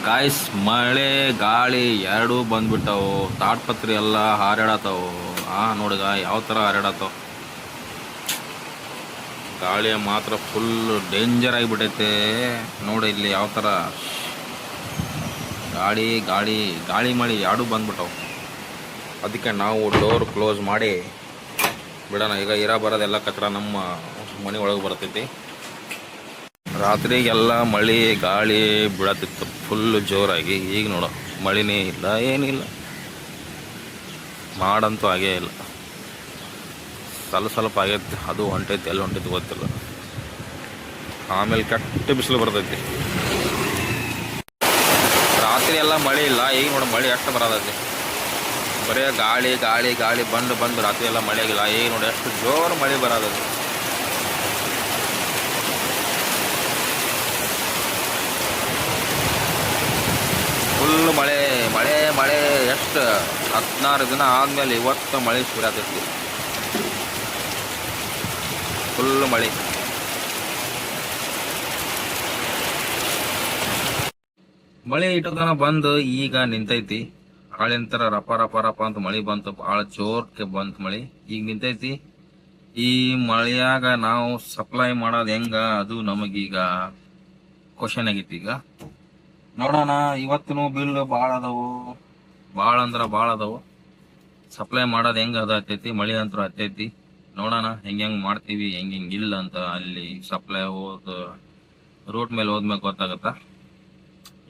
Guys, ಮಳೆ ಗಾಳಿ ಎರಡೂ ಬಂದ್ಬಿಟ್ಟವು. ತಾಡ್ಪತ್ರಿ ಎಲ್ಲ ಹಾರಾಡತ್ತವು. ನೋಡಿಗ ಯಾವ ಥರ ಹಾರಾಡತ್ತವ. ಗಾಳಿ ಮಾತ್ರ ಫುಲ್ ಡೇಂಜರ್ ಆಗಿಬಿಟ್ಟೈತೆ. ನೋಡಿ ಇಲ್ಲಿ ಯಾವ ಥರ ಗಾಳಿ ಗಾಳಿ ಗಾಳಿ ಮಳೆ ಎರಡೂ ಬಂದ್ಬಿಟ್ಟವು. ಅದಕ್ಕೆ ನಾವು ಡೋರ್ ಕ್ಲೋಸ್ ಮಾಡಿ ಬಿಡೋಣ. ಈಗ ಬರೋದೆಲ್ಲ ಕಚರ ನಮ್ಮ ಮನೆ ಒಳಗೆ ಬರ್ತೈತಿ. ರಾತ್ರಿಗೆಲ್ಲ ಮಳೆ ಗಾಳಿ ಬಿಡತ್ತಿತ್ತು ಫುಲ್ ಜೋರಾಗಿ. ಈಗ ನೋಡೋ ಮಳೆನೇ ಇಲ್ಲ, ಏನಿಲ್ಲ, ಮಾಡಂತೂ ಆಗೇ ಇಲ್ಲ. ಸ್ವಲ್ಪ ಆಗೈತಿ, ಅದು ಹೊಂಟೈತಿ, ಎಲ್ಲಿ ಹೊಂಟೈತಿ ಗೊತ್ತಿಲ್ಲ. ಆಮೇಲೆ ಕೆಟ್ಟ ಬಿಸಿಲು ಬರ್ತೈತಿ. ರಾತ್ರಿ ಎಲ್ಲ ಮಳೆ ಇಲ್ಲ, ಈಗ ನೋಡು ಮಳೆ ಎಷ್ಟು ಬರೋದೈತಿ. ಬರೀ ಗಾಳಿ ಗಾಳಿ ಗಾಳಿ ಬಂದು ರಾತ್ರಿ ಎಲ್ಲ ಮಳೆ ಆಗಿಲ್ಲ. ಈಗ ನೋಡಿ ಎಷ್ಟು ಜೋರು ಮಳೆ ಬರೋದೈತಿ. ಫುಲ್ ಮಳೆ ಮಳೆ ಮಳೆ. ಎಷ್ಟು 16 ದಿನ ಆದಮೇಲೆ ಇವತ್ತು ಮಳೆ ಶುರು ಆಗ್ತೈತಿ. ಫುಲ್ ಮಳೆ. ಮಳೆ ಇಟ್ಟತನ ಬಂದು ಈಗ ನಿಂತೈತಿ. ಆಳಿಂತರ ರಪ ರಪ ರಪ ಅಂತ ಮಳೆ ಬಂತು, ಭಾಳ ಜೋರ್ಗೆ ಬಂತು ಮಳೆ. ಈಗ ನಿಂತೈತಿ. ಈ ಮಳೆಯಾಗ ನಾವು ಸಪ್ಲೈ ಮಾಡೋದು ಹೆಂಗ, ಅದು ನಮಗೀಗ ಕ್ವಶನ್ ಆಗೈತಿ. ಈಗ ನೋಡೋಣ. ಇವತ್ತಿನ ಬಿಲ್ ಭಾಳ ಅದಾವು, ಭಾಳ ಅದಾವು. ಸಪ್ಲೈ ಮಾಡೋದು ಹೆಂಗೆ ಅದು ಹತ್ತೈತಿ. ಮಳೆ ಅಂತೂ ಹತ್ತೈತಿ. ನೋಡೋಣ ಹೆಂಗೆ ಮಾಡ್ತೀವಿ, ಹೆಂಗಿಲ್ಲ ಅಂತ. ಅಲ್ಲಿ ಸಪ್ಲೈ ರೂಟ್ ಮೇಲೆ ಹೋದ್ಮೇಲೆ ಗೊತ್ತಾಗತ್ತ.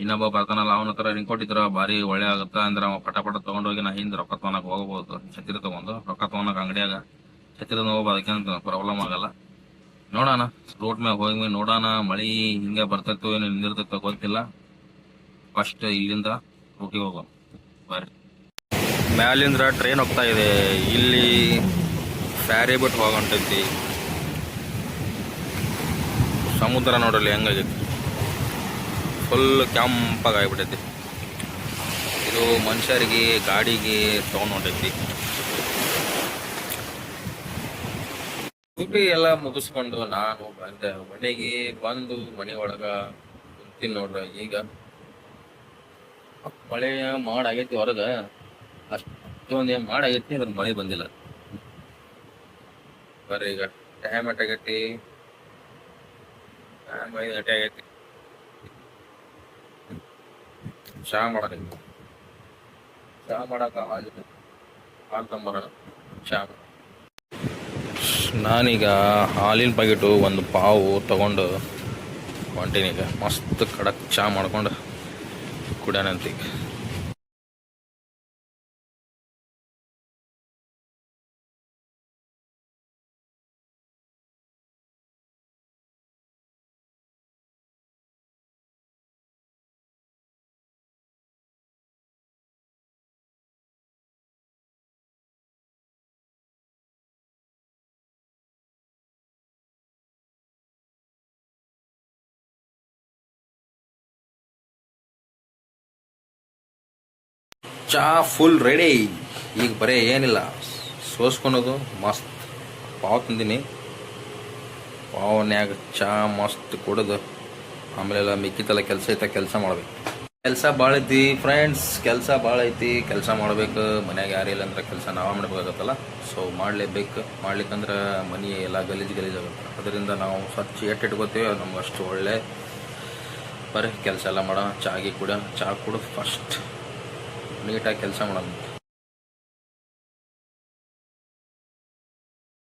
ಇನ್ನೊಬ್ಬ ಬರ್ತಾನಲ್ಲ, ಅವನ ಹತ್ರ ರಿಂಕೋಟಿದ್ರ ಭಾರಿ ಒಳ್ಳೆ ಆಗುತ್ತಾ. ಅಂದ್ರೆ ಅವ ಪಟ ತೊಗೊಂಡೋಗಿ ನಾ ಹಿಂದೆ ರೊಕ್ಕ ತೊಗೊಳಕ್ ಹೋಗ್ಬೋದು. ಛತ್ರಿ ತೊಗೊಂಡು ರೊಕ್ಕ ತೊಗೊಳಕ್ ಅಂಗಡಿಯಾಗ ಛತ್ರಿ ಹೋಗ್ಬೋದು, ಅದಕ್ಕೇನು ಪ್ರಾಬ್ಲಮ್ ಆಗಲ್ಲ. ನೋಡೋಣ, ರೂಟ್ ಮೇಲೆ ಹೋಗಿ ನೋಡೋಣ. ಮಳೆ ಹಿಂಗೆ ಬರ್ತೈತೋ ಏನು ನಿಂದಿರ್ತೈತೋ ಗೊತ್ತಿಲ್ಲ. ಫಸ್ಟ್ ಇಲ್ಲಿಂದ ರೂಟಿಗೆ ಹೋಗೋಣ ಬರ್ರಿ. ಮ್ಯಾಲಿಂದ ಟ್ರೈನ್ ಹೋಗ್ತಾ ಇದೆ. ಇಲ್ಲಿ ಫ್ಯಾರಿ ಬಿಟ್ಟು ಹೋಗಂಟೈತಿ. ಸಮುದ್ರ ನೋಡ್ರಲ್ಲಿ ಹೆಂಗಾಗೈತಿ. ಫುಲ್ ಕೆಂಪಾಗಿಬಿಟ್ಟೈತಿ. ಇದು ಮನುಷ್ಯರಿಗೆ ಗಾಡಿಗೆ ತೊಗೊಂಡು ಹೊಂಟೈತಿ. ಡ್ಯೂಟಿ ಎಲ್ಲ ಮುಗಿಸ್ಕೊಂಡು ನಾನು ಬಂದೆ ಮನೆಗೆ. ಬಂದು ಮನೆ ಒಳಗ ಕುಂತೀನಿ ನೋಡ್ರಿ. ಈಗ ಮಳೆ ಮಾಡಾಗೈತಿ ಹೊರಗ. ಅಷ್ಟೊಂದೇನು ಮಾಡಾಗೈತಿ, ಅದ್ರ ಮಳೆ ಬಂದಿಲ್ಲ. ಬರ್ರಿ, ಈಗ ಟೈಮ್ ಎಷ್ಟಾಗೈತಿ? 5 ಗಂಟೆ ಆಗೈತಿ. ಚಹಾ ಮಾಡಬೇಕು. ಚಹಾ ಮಾಡಕ ಹಾಲು ತಂಬರೋಣ. ಚಹಾ ನಾನೀಗ ಹಾಲಿನ ಪ್ಯಾಕೆಟು ಒಂದು ಪಾವು ತಗೊಂಡು ಹೊಂಟೀನೀಗ. ಮಸ್ತ್ ಕಡಕ್ ಚಹಾ ಮಾಡ್ಕೊಂಡು ಕುಡಿಯೋಣಂತೀಗ. ಚಹಾ ಫುಲ್ ರೆಡಿ. ಈಗ ಬರೀ ಏನಿಲ್ಲ, ಸೋಸ್ಕೊಳೋದು. ಮಸ್ತ್ ಪಾವ್ ತಿಂದೀನಿ. ಪಾವನ್ಯಾಗ ಚಹಾ ಮಸ್ತ್ ಕುಡಿದು ಆಮೇಲೆಲ್ಲ ಮಿಕ್ಕಿತಲ್ಲ ಕೆಲಸ ಐತೆ, ಕೆಲಸ ಮಾಡ್ಬೇಕು. ಕೆಲಸ ಭಾಳ ಐತಿ ಫ್ರೆಂಡ್ಸ್, ಕೆಲಸ ಭಾಳ ಐತಿ. ಕೆಲಸ ಮಾಡ್ಬೇಕು. ಮನ್ಯಾಗ ಯಾರಿಲ್ಲ ಅಂದ್ರೆ ಕೆಲಸ ನಾವೇ ಮಾಡ್ಬೇಕಾಗತ್ತಲ್ಲ. ಸೊ ಮಾಡಲೇಬೇಕು. ಮಾಡ್ಲಿಕ್ಕಂದ್ರೆ ಮನೆ ಎಲ್ಲ ಗಲೀಜು ಆಗುತ್ತೆ. ಅದರಿಂದ ನಾವು ಸ್ವಚ್ಛ ಇಟ್ಕೋತೀವಿ, ನಮ್ಗೆ ಅಷ್ಟು ಒಳ್ಳೆ. ಬರ್ರಿ ಕೆಲಸ ಎಲ್ಲ ಮಾಡೋಣ. ಚಹಾ ಕುಡಿದು ಫಸ್ಟ್ ನೀಟಾಗಿ ಕೆಲಸ ಮಾಡೋಣ.